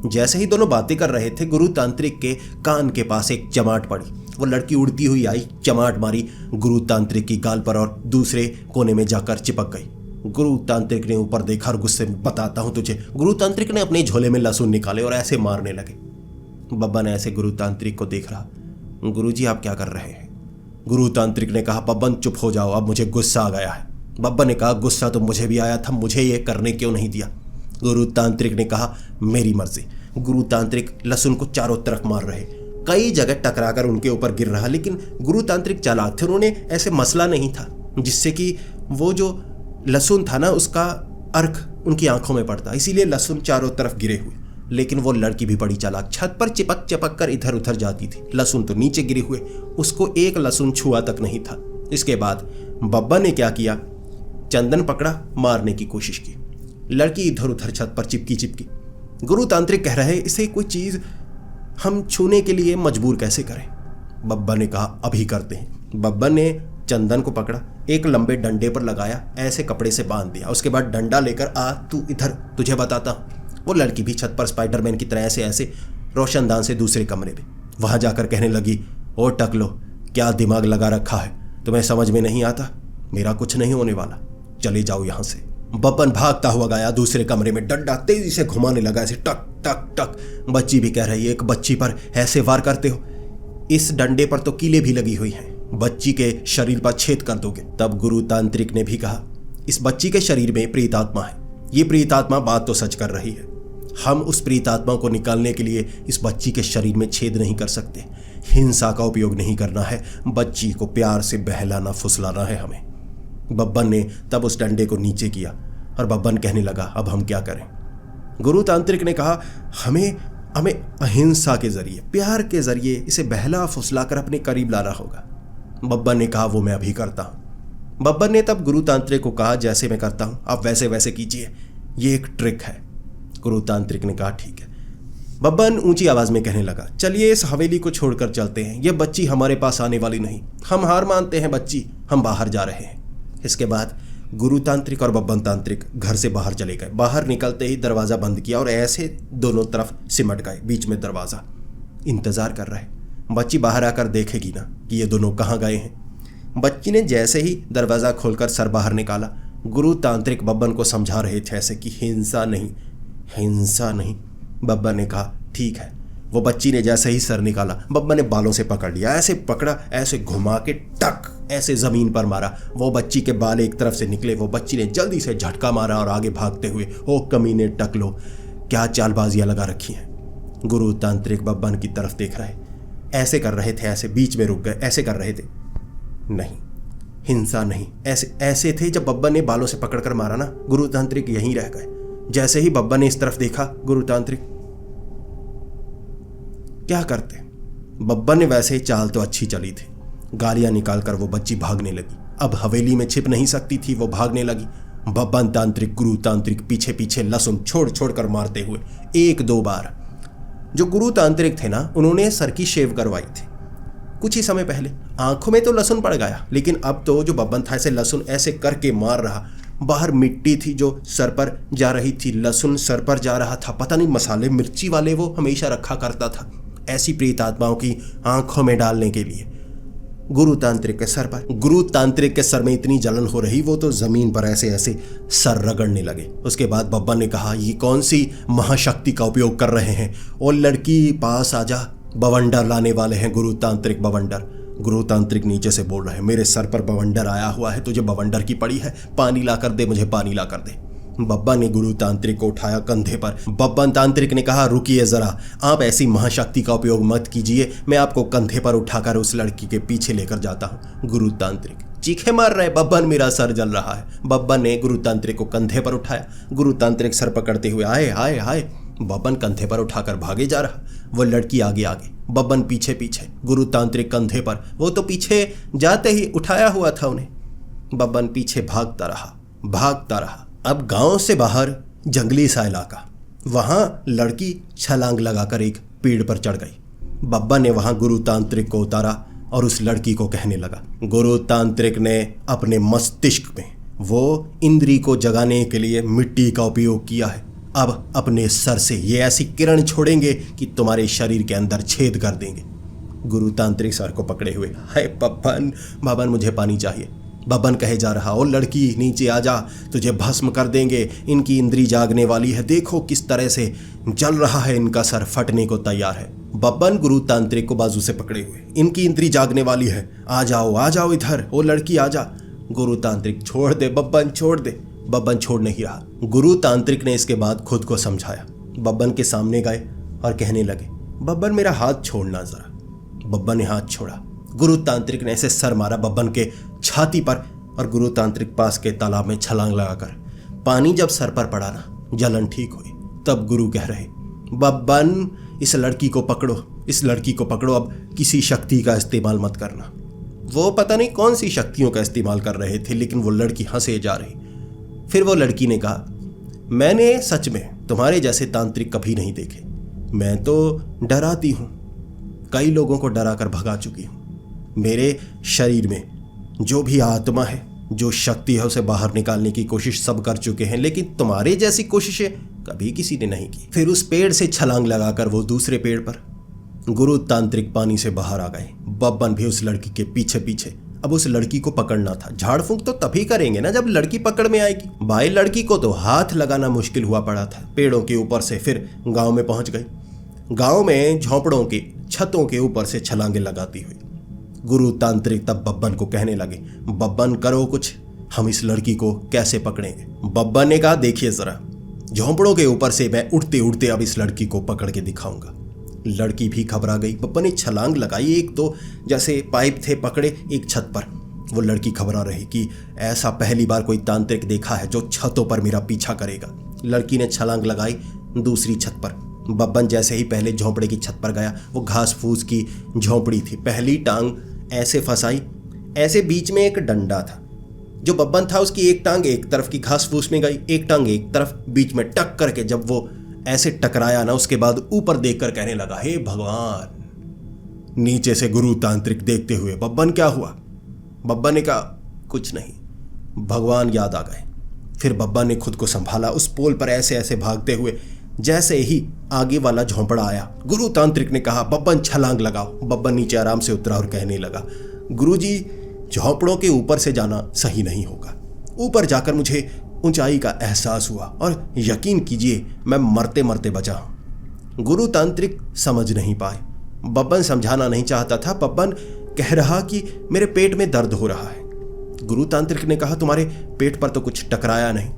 जैसे ही दोनों बातें कर रहे थे, गुरु तांत्रिक के कान के पास एक चमाट पड़ी। वो लड़की उड़ती हुई आई, चमाट मारी गुरु तांत्रिक की गाल पर और दूसरे कोने में जाकर चिपक गई। गुरु तांत्रिक ने ऊपर देखा और गुस्से में, बताता हूं तुझे। गुरु तांत्रिक ने अपने झोले में लहसुन निकाले और ऐसे मारने लगे। बब्बन ऐसे गुरु तांत्रिक को देख रहा। गुरुजी आप क्या कर रहे हैं? गुरु तांत्रिक ने कहा, बब्बन चुप हो जाओ, अब मुझे गुस्सा आ गया है। बब्बन ने कहा, गुस्सा तो मुझे भी आया था, मुझे ये करने क्यों नहीं दिया? गुरु तांत्रिक ने कहा, मेरी मर्जी। गुरु तांत्रिक लहसुन को चारों तरफ मार रहे, कई जगह टकराकर उनके ऊपर गिर रहा, लेकिन गुरु तांत्रिक चालाक थे। उन्होंने ऐसे मसला नहीं था जिससे कि वो जो लहसुन था ना, उसका अर्क उनकी आंखों में पड़ता, इसीलिए लहसुन चारों तरफ गिरे हुए। लेकिन वो लड़की भी बड़ी चालाक, छत पर चिपक चिपक कर इधर उधर जाती थी। लहसुन तो नीचे गिरे हुए, उसको एक लहसुन छुआ तक नहीं था। इसके बाद बब्बन ने क्या किया, चंदन पकड़ा, मारने की कोशिश की। लड़की इधर उधर छत पर चिपकी। गुरु तांत्रिक कह रहे, इसे कोई चीज हम छूने के लिए मजबूर कैसे करें? बब्बन ने कहा, अभी करते हैं। बब्बन ने चंदन को पकड़ा, एक लंबे डंडे पर लगाया, ऐसे कपड़े से बांध दिया। उसके बाद डंडा लेकर, आ तू इधर, तुझे बताता हूं। वो लड़की भी छत पर स्पाइडरमैन की तरह ऐसे रोशनदान से दूसरे कमरे में, वहां जाकर कहने लगी, ओ टकलो, क्या दिमाग लगा रखा है, तुम्हें समझ में नहीं आता? मेरा कुछ नहीं होने वाला, चले जाओ यहां से। बब्बन भागता हुआ गया दूसरे कमरे में, डंडा तेजी से घुमाने लगा, ऐसे टक टक टक। बच्ची भी कह रही है, एक बच्ची पर ऐसे वार करते हो, इस डंडे पर तो कीले भी लगी हुई हैं, बच्ची के शरीर पर छेद कर दोगे। तब गुरु तांत्रिक ने भी कहा, इस बच्ची के शरीर में प्रेतात्मा है, ये प्रेतात्मा बात तो सच कर रही है, हम उस प्रेतात्मा को निकालने के लिए इस बच्ची के शरीर में छेद नहीं कर सकते, हिंसा का उपयोग नहीं करना है, बच्ची को प्यार से बहलाना फुसलाना है हमें। बब्बन ने तब उस डंडे को नीचे किया और बब्बन कहने लगा, अब हम क्या करें? गुरु तांत्रिक ने कहा, हमें अहिंसा के जरिए, प्यार के जरिए इसे बहला फुसला कर अपने करीब लाना होगा। बब्बन ने कहा, वो मैं अभी करता हूं। बब्बन ने तब गुरु तांत्रिक को कहा, जैसे मैं करता हूं आप वैसे वैसे कीजिए, ये एक ट्रिक है। गुरु तांत्रिक ने कहा, ठीक है। बब्बन ऊंची आवाज में कहने लगा, चलिए इस हवेली को छोड़कर चलते हैं, यह बच्ची हमारे पास आने वाली नहीं, हम हार मानते हैं बच्ची, हम बाहर जा रहे हैं। इसके बाद गुरु तांत्रिक और बब्बन तांत्रिक घर से बाहर चले गए। बाहर निकलते ही दरवाजा बंद किया और ऐसे दोनों तरफ सिमट गए, बीच में दरवाजा। इंतजार कर रहे, बच्ची बाहर आकर देखेगी ना कि ये दोनों कहाँ गए हैं। बच्ची ने जैसे ही दरवाजा खोलकर सर बाहर निकाला, गुरु तांत्रिक बब्बन को समझा रहे थे ऐसे कि हिंसा नहीं, हिंसा नहीं। बब्बन ने कहा, ठीक है। वो बच्ची ने जैसे ही सर निकाला, बब्बन ने बालों से पकड़ लिया, ऐसे पकड़ा, ऐसे घुमा के टक ऐसे जमीन पर मारा। वो बच्ची के बाल एक तरफ से निकले, वो बच्ची ने जल्दी से झटका मारा और आगे भागते हुए, ओ कमीने टकलो, क्या चालबाजियां लगा रखी हैं। गुरु तांत्रिक बब्बन की तरफ देख रहे, ऐसे कर रहे थे, ऐसे बीच में रुक गए, ऐसे कर रहे थे, नहीं हिंसा नहीं, ऐसे थे। जब बब्बन ने बालों से पकड़कर मारा ना, गुरु तांत्रिक यहीं रह गए। जैसे ही बब्बन ने इस तरफ देखा, गुरु तांत्रिक क्या करते? बब्बन ने वैसे ही चाल तो अच्छी चली थी, गालियां निकालकर वो बच्ची भागने लगी। अब हवेली में छिप नहीं सकती थी, वो भागने लगी। बब्बन तांत्रिक गुरु तांत्रिक पीछे पीछे लहसुन छोड़ छोड़ कर मारते हुए 1-2 बार। जो गुरु तांत्रिक थे ना, उन्होंने सर की शेव करवाई थी कुछ ही समय पहले। आंखों में तो लहसुन पड़ गया, लेकिन अब तो जो बब्बन था ऐसे लहसुन ऐसे करके मार रहा। बाहर मिट्टी थी जो सर पर जा रही थी, लहसुन सर पर जा रहा था। पता नहीं मसाले मिर्ची वाले वो हमेशा रखा करता था, ऐसी प्रेत आत्माओं की आंखों में डालने के लिए। गुरु तांत्रिक के सर में इतनी जलन हो रही, वो तो जमीन पर ऐसे ऐसे सर रगड़ने लगे। उसके बाद बब्बन ने कहा, ये कौन सी महाशक्ति का उपयोग कर रहे हैं? और लड़की पास आजा, बवंडर लाने वाले हैं गुरु तांत्रिक, बवंडर। गुरु तांत्रिक नीचे से बोल रहे हैं, मेरे सर पर बवंडर आया हुआ है, तुझे बवंडर की पड़ी है, पानी ला कर दे, मुझे पानी ला कर दे। बब्बन ने गुरु तांत्रिक को उठाया कंधे पर। बब्बन तांत्रिक ने कहा, रुकिए जरा, आप ऐसी महाशक्ति का उपयोग मत कीजिए, मैं आपको कंधे पर उठाकर उस लड़की के पीछे लेकर जाता हूँ। गुरु तांत्रिक चीखे मार रहे, बब्बन मेरा सर जल रहा है। बब्बन ने गुरु तांत्रिक को कंधे पर उठाया। गुरु तांत्रिक सर पकड़ते हुए आए हाय हाय। बब्बन कंधे पर उठाकर भागे जा रहा। वो लड़की आगे आगे, बब्बन पीछे पीछे, गुरु तांत्रिक कंधे पर। वो तो पीछे जाते ही उठाया हुआ था उन्हें। बब्बन पीछे भागता रहा। अब गांव से बाहर जंगली सा इलाका, वहां लड़की छलांग लगाकर एक पेड़ पर चढ़ गई। बब्बन ने वहां गुरु तांत्रिक को उतारा और उस लड़की को कहने लगा। गुरु तांत्रिक ने अपने मस्तिष्क में वो इंद्री को जगाने के लिए मिट्टी का उपयोग किया है। अब अपने सर से ये ऐसी किरण छोड़ेंगे कि तुम्हारे शरीर के अंदर छेद कर देंगे। गुरु तांत्रिक सर को पकड़े हुए, हाय बब्बन मुझे पानी चाहिए। बब्बन कहे जा रहा, ओ लड़की नीचे आ जा, तुझे भस्म कर देंगे, इनकी इंद्री जागने वाली है, देखो किस तरह से जल रहा है, इनका सर फटने को तैयार है। बब्बन गुरु तांत्रिक को बाजू से पकड़े हुए, इनकी इंद्री जागने वाली है, आ जाओ इधर, ओ लड़की आ जा। गुरु तांत्रिक, छोड़ दे बब्बन, छोड़ दे। बब्बन छोड़ नहीं रहा। गुरु तांत्रिक ने इसके बाद खुद को समझाया। बब्बन के सामने गए और कहने लगे, बब्बन मेरा हाथ छोड़ना जरा। बब्बन ने हाथ छोड़ा। गुरु तांत्रिक ने ऐसे सर मारा बब्बन के छाती पर और गुरु तांत्रिक पास के तालाब में छलांग लगाकर पानी जब सर पर पड़ा ना, जलन ठीक हुई। तब गुरु कह रहे, बब्बन इस लड़की को पकड़ो, अब किसी शक्ति का इस्तेमाल मत करना। वो पता नहीं कौन सी शक्तियों का इस्तेमाल कर रहे थे, लेकिन वो लड़की हंसे जा रही। फिर वो लड़की ने कहा, मैंने सच में तुम्हारे जैसे तांत्रिक कभी नहीं देखे, मैं तो डराती हूँ, कई लोगों को डरा कर भगा चुकी हूँ। मेरे शरीर में जो भी आत्मा है, जो शक्ति है, उसे बाहर निकालने की कोशिश सब कर चुके हैं, लेकिन तुम्हारे जैसी कोशिशें कभी किसी ने नहीं की। फिर उस पेड़ से छलांग लगाकर वो दूसरे पेड़ पर। गुरु तांत्रिक पानी से बाहर आ गए। बब्बन भी उस लड़की के पीछे पीछे। अब उस लड़की को पकड़ना था। झाड़ फूंक तो तभी करेंगे ना जब लड़की पकड़ में आएगी। भाई लड़की को तो हाथ लगाना मुश्किल हुआ पड़ा था। पेड़ों के ऊपर से फिर गांव में पहुंच गई। गांव में झोंपड़ों की छतों के ऊपर से छलांगे लगाती हुई गुरु तांत्रिक तब बब्बन को कहने लगे, बब्बन करो कुछ, हम इस लड़की को कैसे पकड़ेंगे। बब्बन ने कहा, देखिए जरा, झोंपड़ों के ऊपर से मैं उठते उठते अब इस लड़की को पकड़ के दिखाऊंगा। लड़की भी घबरा गई। बब्बन ने छलांग लगाई। एक तो जैसे पाइप थे पकड़े एक छत पर। वो लड़की घबरा रही कि ऐसा पहली बार कोई तांत्रिक देखा है जो छतों पर मेरा पीछा करेगा। लड़की ने छलांग लगाई दूसरी छत पर। बब्बन जैसे ही पहले झोंपड़े की छत पर गया, वो घास फूस की झोंपड़ी थी। पहली टांग ऐसे फंसाई, ऐसे बीच में एक डंडा था। जो बब्बन था उसकी एक टांग एक तरफ की घास फूस में गई, एक टांग एक तरफ, बीच में टक करके जब वो ऐसे टकराया ना, उसके बाद ऊपर देखकर कहने लगा, हे भगवान। नीचे से गुरु तांत्रिक देखते हुए, बब्बन क्या हुआ? बब्बन ने कहा, कुछ नहीं। भगवान याद आ गए। फिर बब्बन ने खुद को संभाला। उस पोल पर ऐसे ऐसे भागते हुए जैसे ही आगे वाला झोंपड़ा आया, गुरु तांत्रिक ने कहा, बब्बन छलांग लगाओ। बब्बन नीचे आराम से उतरा और कहने लगा, गुरुजी, झोंपड़ों के ऊपर से जाना सही नहीं होगा। ऊपर जाकर मुझे ऊंचाई का एहसास हुआ और यकीन कीजिए मैं मरते मरते बचा हूं। गुरु तांत्रिक समझ नहीं पाए। बब्बन समझाना नहीं चाहता था। बब्बन कह रहा कि मेरे पेट में दर्द हो रहा है। गुरु तांत्रिक ने कहा, तुम्हारे पेट पर तो कुछ टकराया नहीं।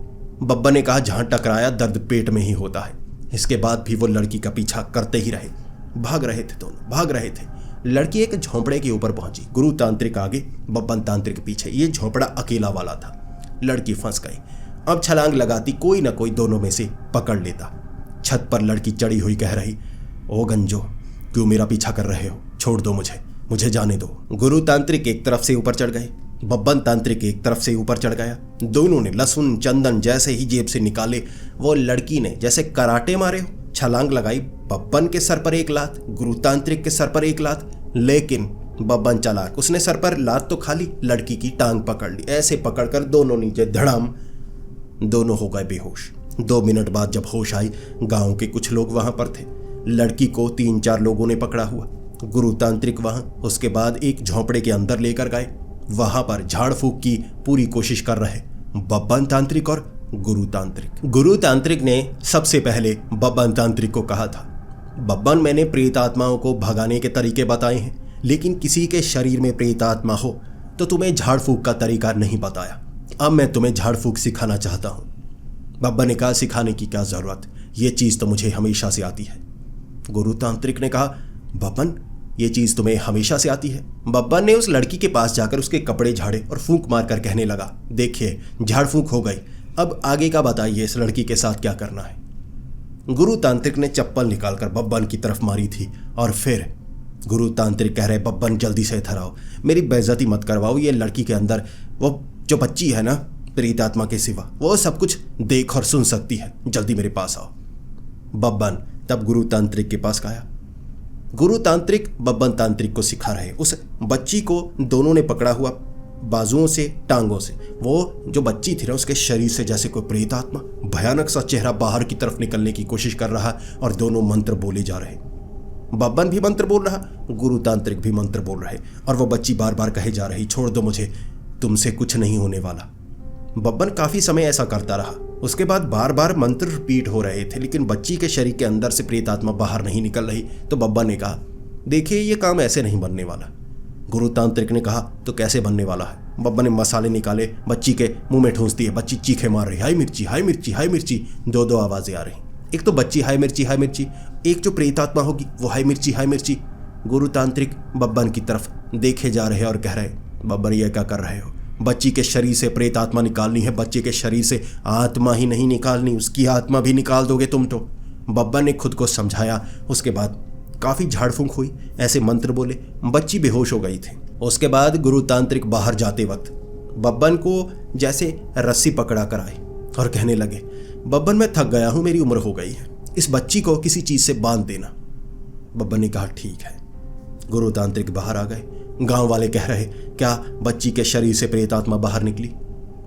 बब्बन ने कहा, जहां टकराया दर्द पेट में ही होता है। इसके बाद भी वो लड़की का पीछा करते ही रहे। भाग रहे थे दोनों, भाग रहे थे। लड़की एक झोंपड़े के ऊपर पहुंची। गुरु तांत्रिक आगे, बब्बन तांत्रिक पीछे। ये झोंपड़ा अकेला वाला था। लड़की फंस गई। अब छलांग लगाती, कोई ना कोई दोनों में से पकड़ लेता। छत पर लड़की चढ़ी हुई कह रही, ओ गंजो, क्यों मेरा पीछा कर रहे हो? छोड़ दो मुझे जाने दो। गुरु तांत्रिक एक तरफ से ऊपर चढ़ गए, बब्बन तांत्रिक एक तरफ से ऊपर चढ़ गया। दोनों ने लहसुन चंदन जैसे ही जेब से निकाले, वो लड़की ने जैसे कराटे मारे हो छलांग लगाई। बब्बन के सर पर एक लात, गुरु तांत्रिक के सर पर एक लात। लेकिन बब्बन चालाक, उसने सर पर लात तो खा ली, लड़की की टांग पकड़ ली। ऐसे पकड़कर दोनों नीचे धड़ाम, दोनों हो गए बेहोश। 2 मिनट बाद जब होश आई, गांव के कुछ लोग वहां पर थे। लड़की को 3-4 लोगों ने पकड़ा हुआ। गुरु तांत्रिक वहां, उसके बाद एक झोंपड़े के अंदर लेकर गए। वहां पर झाड़ फूक की पूरी कोशिश कर रहे बब्बन तांत्रिक और गुरु तांत्रिक। गुरु तांत्रिक ने सबसे पहले बब्बन तांत्रिक को कहा था, बब्बन, मैंने प्रेत आत्माओं को भगाने के तरीके बताए हैं, लेकिन किसी के शरीर में प्रेत आत्मा हो तो तुम्हें झाड़ फूक का तरीका नहीं बताया। अब मैं तुम्हें झाड़ फूक सिखाना चाहता हूं। बब्बन ने कहा, सिखाने की क्या जरूरत, ये चीज तो मुझे हमेशा से आती है। गुरु तांत्रिक ने कहा, बब्बन ये चीज तुम्हें हमेशा से आती है? बब्बन ने उस लड़की के पास जाकर उसके कपड़े झाड़े और फूंक मारकर कहने लगा, देखिए झाड़ फूंक हो गई, अब आगे का बताइए, इस लड़की के साथ क्या करना है? गुरु तांत्रिक ने चप्पल निकालकर बब्बन की तरफ मारी थी और फिर गुरु तांत्रिक कह रहे, बब्बन जल्दी से इधर आओ, मेरी बेइज्जती मत करवाओ, ये लड़की के अंदर वो जो बच्ची है ना, प्रेत आत्मा के सिवा वो सब कुछ देख और सुन सकती है, जल्दी मेरे पास आओ। बब्बन तब गुरु तांत्रिक के पास गया। गुरु तांत्रिक बब्बन तांत्रिक को सिखा रहे। उस बच्ची को दोनों ने पकड़ा हुआ, बाजुओं से, टांगों से। वो जो बच्ची थी ना, उसके शरीर से जैसे कोई प्रेत आत्मा भयानक सा चेहरा बाहर की तरफ निकलने की कोशिश कर रहा और दोनों मंत्र बोले जा रहे। बब्बन भी मंत्र बोल रहा, गुरु तांत्रिक भी मंत्र बोल रहे और वो बच्ची बार बार कहे जा रही, छोड़ दो मुझे, तुमसे कुछ नहीं होने वाला। बब्बन काफी समय ऐसा करता रहा। उसके बाद बार बार मंत्र रिपीट हो रहे थे, लेकिन बच्ची के शरीर के अंदर से प्रेत आत्मा बाहर नहीं निकल रही। तो बब्बन ने कहा, देखिए ये काम ऐसे नहीं बनने वाला। गुरु तांत्रिक ने कहा, तो कैसे बनने वाला है? बब्बन ने मसाले निकाले, बच्ची के मुंह में ठूंस दिए। बच्ची चीखे मार रही, हाय मिर्ची, हाय मिर्ची, हाय मिर्ची। दो आवाजें आ रही, एक तो बच्ची हाय मिर्ची, हाय मिर्ची, एक जो प्रेत आत्मा होगी वो हाय मिर्ची, हाय मिर्ची। गुरु तांत्रिक बब्बन की तरफ देखे जा रहे और कह रहे, बब्बन ये क्या कर रहे हो? बच्ची के शरीर से प्रेत आत्मा निकालनी है, बच्चे के शरीर से आत्मा ही नहीं निकालनी, उसकी आत्मा भी निकाल दोगे तुम तो। बब्बन ने खुद को समझाया। उसके बाद काफी झाड़ फूंक हुई, ऐसे मंत्र बोले, बच्ची बेहोश हो गई थी। उसके बाद गुरु तांत्रिक बाहर जाते वक्त बब्बन को जैसे रस्सी पकड़ा कर आए और कहने लगे, बब्बन मैं थक गया हूं, मेरी उम्र हो गई है, इस बच्ची को किसी चीज से बांध देना। बब्बन ने कहा, ठीक है। गुरु तांत्रिक बाहर आ गए। गांव वाले कह रहे, क्या बच्ची के शरीर से प्रेत आत्मा बाहर निकली?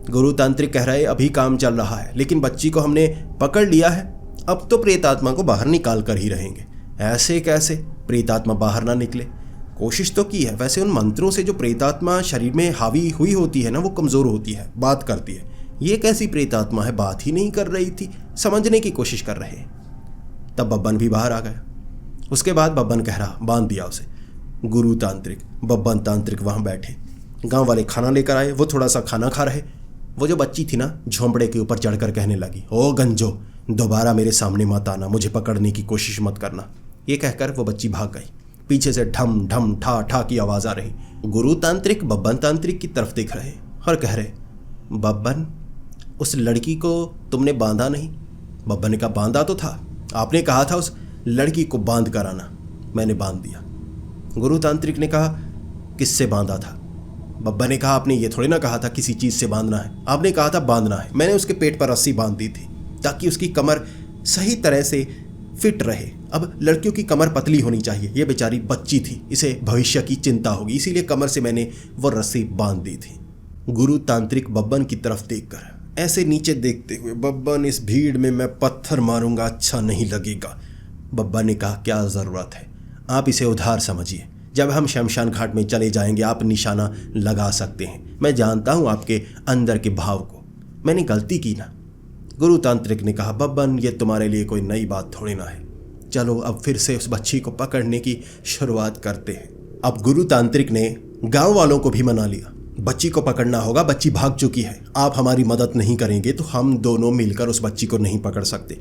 गुरु तांत्रिक कह रहे, अभी काम चल रहा है, लेकिन बच्ची को हमने पकड़ लिया है, अब तो प्रेत आत्मा को बाहर निकाल कर ही रहेंगे। ऐसे कैसे प्रेत आत्मा बाहर ना निकले? कोशिश तो की है, वैसे उन मंत्रों से जो प्रेत आत्मा शरीर में हावी हुई होती है ना, वो कमजोर होती है, बात करती है। ये कैसी प्रेत आत्मा है, बात ही नहीं कर रही थी, समझने की कोशिश कर रहे। तब बब्बन भी बाहर आ गया। उसके बाद बब्बन कह रहा, बांध दिया उसे। गुरु तांत्रिक बब्बन तांत्रिक वहां बैठे। गांव वाले खाना लेकर आए, वो थोड़ा सा खाना खा रहे। वो जो बच्ची थी ना, झोंपड़े के ऊपर चढ़कर कहने लगी, ओ गंजो, दोबारा मेरे सामने मत आना, मुझे पकड़ने की कोशिश मत करना। ये कहकर वो बच्ची भाग गई। पीछे से ढम ढम ठा ठा की आवाज आ रही। गुरु तांत्रिक बब्बन तांत्रिक की तरफ देख रहे और कह रहे, बब्बन उस लड़की को तुमने बांधा नहीं? बब्बन ने कहा, बांधा तो था, आपने कहा था उस लड़की को बांध कर आना, मैंने बांध दिया। गुरु तांत्रिक ने कहा, किससे बांधा था? बब्बन ने कहा, आपने ये थोड़ी ना कहा था किसी चीज से बांधना है, आपने कहा था बांधना है। मैंने उसके पेट पर रस्सी बांध दी थी ताकि उसकी कमर सही तरह से फिट रहे। अब लड़कियों की कमर पतली होनी चाहिए, ये बेचारी बच्ची थी, इसे भविष्य की चिंता होगी, इसीलिए कमर से मैंने वो रस्सी बांध दी थी। गुरु तांत्रिक बब्बन की तरफ देखकर ऐसे नीचे देखते हुए, बब्बन इस भीड़ में मैं पत्थर मारूंगा, अच्छा नहीं लगेगा। बब्बन ने कहा, क्या जरूरत है, आप इसे उधार समझिए, जब हम शमशान घाट में चले जाएंगे आप निशाना लगा सकते हैं। मैं जानता हूं आपके अंदर के भाव को, मैंने गलती की ना। गुरु तांत्रिक ने कहा, बब्बन ये तुम्हारे लिए कोई नई बात थोड़ी ना है, चलो अब फिर से उस बच्ची को पकड़ने की शुरुआत करते हैं। अब गुरु तांत्रिक ने गांव वालों को भी मना लिया, बच्ची को पकड़ना होगा, बच्ची भाग चुकी है, आप हमारी मदद नहीं करेंगे तो हम दोनों मिलकर उस बच्ची को नहीं पकड़ सकते।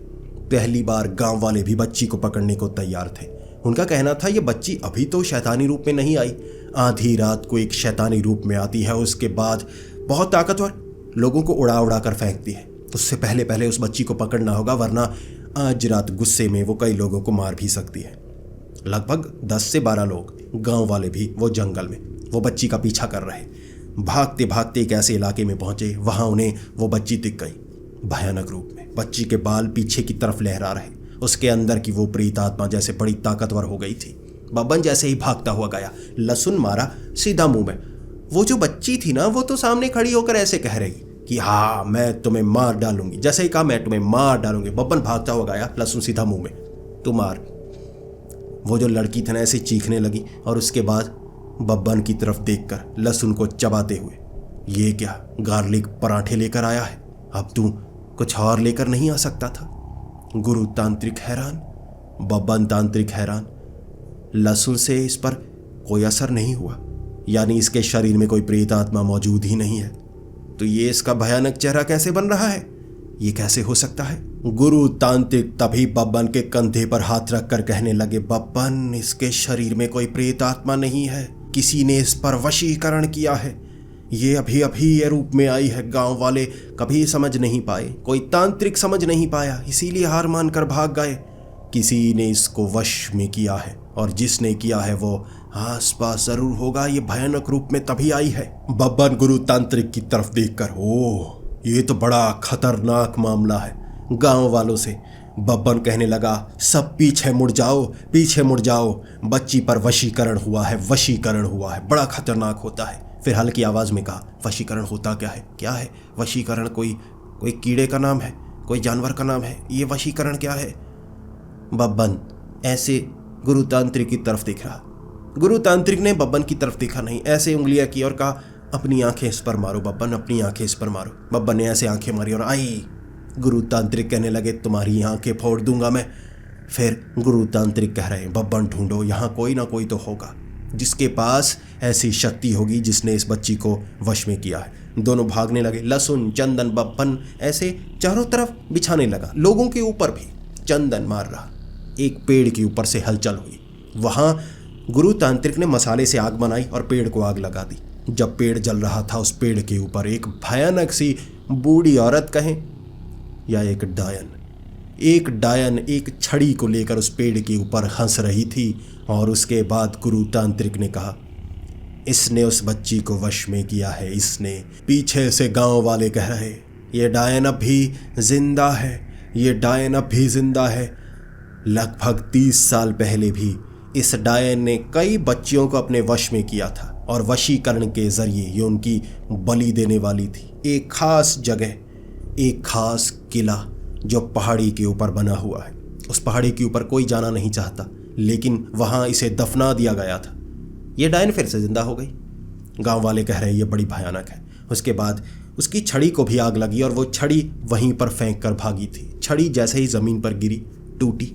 पहली बार गांव वाले भी बच्ची को पकड़ने को तैयार थे। उनका कहना था, ये बच्ची अभी तो शैतानी रूप में नहीं आई, आधी रात को एक शैतानी रूप में आती है, उसके बाद बहुत ताकतवर, लोगों को उड़ा उड़ा कर फेंकती है। उससे पहले पहले उस बच्ची को पकड़ना होगा, वरना आज रात गुस्से में वो कई लोगों को मार भी सकती है। लगभग 10 से 12 लोग, गांव वाले भी, वो जंगल में वो बच्ची का पीछा कर रहे। भागते भागते एक ऐसे इलाके में पहुंचे, वहां उन्हें वो बच्ची दिख गई, भयानक रूप में। बच्ची के बाल पीछे की तरफ लहरा रहे, उसके अंदर की वो प्रेत आत्मा जैसे बड़ी ताकतवर हो गई थी। बब्बन जैसे ही भागता हुआ गया, लहसुन मारा सीधा मुंह में। वो जो बच्ची थी ना, वो तो सामने खड़ी होकर ऐसे कह रही कि हाँ मैं तुम्हें मार डालूंगी। जैसे ही कहा मैं तुम्हें मार डालूंगी, बब्बन भागता हुआ गया, लहसुन सीधा मुंह में, तू मार। वो जो लड़की थी ना, ऐसे चीखने लगी और उसके बाद बब्बन की तरफ देखकर लहसुन को चबाते हुए, ये क्या गार्लिक पराठे लेकर आया है, अब तू कुछ और लेकर नहीं आ सकता था? गुरु तांत्रिक हैरान, बब्बन तांत्रिक हैरान। लहसुन से इस पर कोई असर नहीं हुआ, यानी इसके शरीर में कोई प्रेत आत्मा मौजूद ही नहीं है। तो ये इसका भयानक चेहरा कैसे बन रहा है? ये कैसे हो सकता है? गुरु तांत्रिक तभी बब्बन के कंधे पर हाथ रखकर कहने लगे, बब्बन, इसके शरीर में कोई प्रेत आत्मा नहीं है, किसी ने इस पर वशीकरण किया है। ये अभी अभी ये रूप में आई है। गांव वाले कभी समझ नहीं पाए, कोई तांत्रिक समझ नहीं पाया, इसीलिए हार मानकर भाग गए। किसी ने इसको वश में किया है, और जिसने किया है वो आसपास जरूर होगा। ये भयानक रूप में तभी आई है। बब्बन गुरु तांत्रिक की तरफ देखकर, ओह, ये तो बड़ा खतरनाक मामला है। गांव वालों से बब्बन कहने लगा, सब पीछे मुड़ जाओ, पीछे मुड़ जाओ, बच्ची पर वशीकरण हुआ है, वशीकरण हुआ है, बड़ा खतरनाक होता है। फिर हल्की आवाज में कहा, वशीकरण होता क्या है? क्या है वशीकरण? कोई कीड़े का नाम है, कोई जानवर का नाम है? ये वशीकरण क्या है? बब्बन ऐसे गुरु तांत्रिक की तरफ देख रहा। गुरु तांत्रिक ने बब्बन की तरफ देखा नहीं, ऐसे उंगलियां की और कहा, अपनी आंखें इस पर मारो बब्बन, अपनी आंखें इस पर मारो। बब्बन ने ऐसे आंखें मारी और आई। गुरु तांत्रिक कहने लगे, तुम्हारी आंखें फोड़ दूंगा मैं। फिर गुरु तांत्रिक कह रहे, बब्बन ढूंढो, यहाँ कोई ना कोई तो होगा जिसके पास ऐसी शक्ति होगी, जिसने इस बच्ची को वश में किया है। दोनों भागने लगे। लहसुन, चंदन, बब्बन ऐसे चारों तरफ बिछाने लगा। लोगों के ऊपर भी चंदन मार रहा। एक पेड़ के ऊपर से हलचल हुई। वहां गुरु तांत्रिक ने मसाले से आग बनाई और पेड़ को आग लगा दी। जब पेड़ जल रहा था, उस पेड़ के ऊपर एक भयानक सी बूढ़ी औरत कहें या एक डायन एक छड़ी को लेकर उस पेड़ के ऊपर हंस रही थी। और उसके बाद गुरु तांत्रिक ने कहा, इसने उस बच्ची को वश में किया है, इसने। पीछे से गांव वाले कह रहे, ये डायन अब भी जिंदा है, ये डायन अब भी जिंदा है। लगभग 30 साल पहले भी इस डायन ने कई बच्चियों को अपने वश में किया था, और वशीकरण के जरिए ये उनकी बलि देने वाली थी। एक खास जगह, एक खास किला जो पहाड़ी के ऊपर बना हुआ है। उस पहाड़ी के ऊपर कोई जाना नहीं चाहता, लेकिन वहां इसे दफना दिया गया था। ये डायन फिर से जिंदा हो गई। गांव वाले कह रहे ये बड़ी भयानक है। उसके बाद उसकी छड़ी को भी आग लगी और वो छड़ी वहीं पर फेंक कर भागी थी। छड़ी जैसे ही जमीन पर गिरी, टूटी।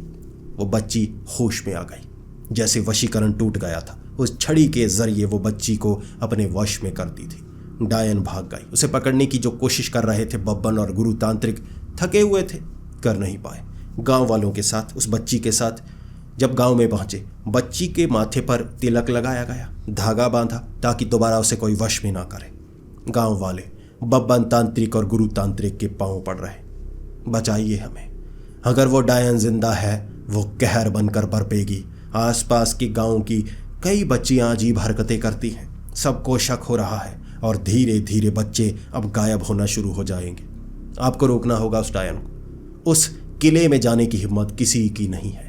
वो बच्ची होश में आ गई। जैसे वशीकरण टूट गया था, उस छड़ी के जरिए वो बच्ची को अपने वश में करती थी। डायन भाग गई। उसे पकड़ने की जो कोशिश कर रहे थे बब्बन और गुरु तांत्रिक, थके हुए थे, कर नहीं पाए। गांव वालों के साथ, उस बच्ची के साथ जब गांव में पहुंचे, बच्ची के माथे पर तिलक लगाया गया, धागा बांधा ताकि दोबारा उसे कोई वश में ना करे। गांव वाले बब्बन तांत्रिक और गुरु तांत्रिक के पांव पड़ रहे, बचाइए हमें। अगर वो डायन जिंदा है, वो कहर बनकर बरपेगी। आसपास के गांव की कई बच्चियां अजीब हरकतें करती हैं, सबको शक हो रहा है, और धीरे धीरे बच्चे अब गायब होना शुरू हो जाएंगे। आपको रोकना होगा उस डायन को। उस किले में जाने की हिम्मत किसी की नहीं है।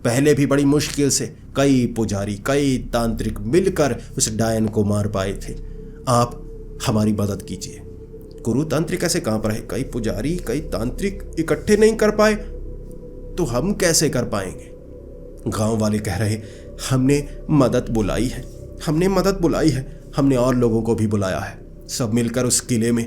पहले भी बड़ी मुश्किल से कई पुजारी, कई तांत्रिक मिलकर उस डायन को मार पाए थे। आप हमारी मदद कीजिए। गुरु तांत्रिक ऐसे कांप रहे, कई पुजारी, कई तांत्रिक इकट्ठे नहीं कर पाए तो हम कैसे कर पाएंगे? गांव वाले कह रहे, हमने मदद बुलाई है, हमने और लोगों को भी बुलाया है, सब मिलकर उस किले में।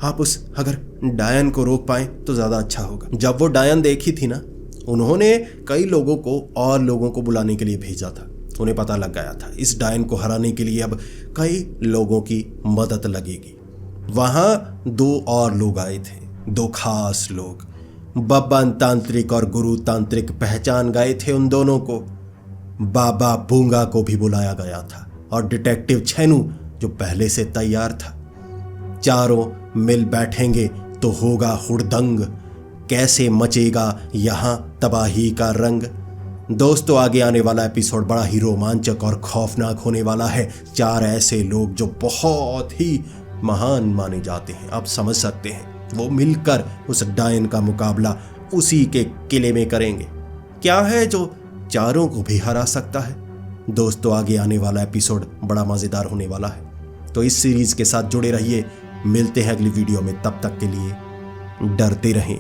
आप अगर डायन को रोक पाए तो ज्यादा अच्छा होगा। जब वो डायन देखी थी ना, उन्होंने कई लोगों को और लोगों को बुलाने के लिए भेजा था। उन्हें पता लग गया था इस डायन को हराने के लिए अब कई लोगों की मदद लगेगी। वहां 2 और लोग आए थे, 2 खास लोग। बब्बन तांत्रिक और गुरु तांत्रिक पहचान गए थे उन दोनों को। बाबा बूंगा को भी बुलाया गया था, और डिटेक्टिव छेनू जो पहले से तैयार था। चारों मिल बैठेंगे तो होगा हुड़दंग, कैसे मचेगा यहां तबाही का रंग। दोस्तों, आगे आने वाला एपिसोड बड़ा ही रोमांचक और खौफनाक होने वाला है। 4 ऐसे लोग जो बहुत ही महान माने जाते हैं, आप समझ सकते हैं, वो मिलकर उस डायन का मुकाबला उसी के किले में करेंगे। क्या है जो चारों को भी हरा सकता है? दोस्तों, आगे आने वाला एपिसोड बड़ा मजेदार होने वाला है, तो इस सीरीज के साथ जुड़े रहिए। मिलते हैं अगली वीडियो में, तब तक के लिए डरते रहें।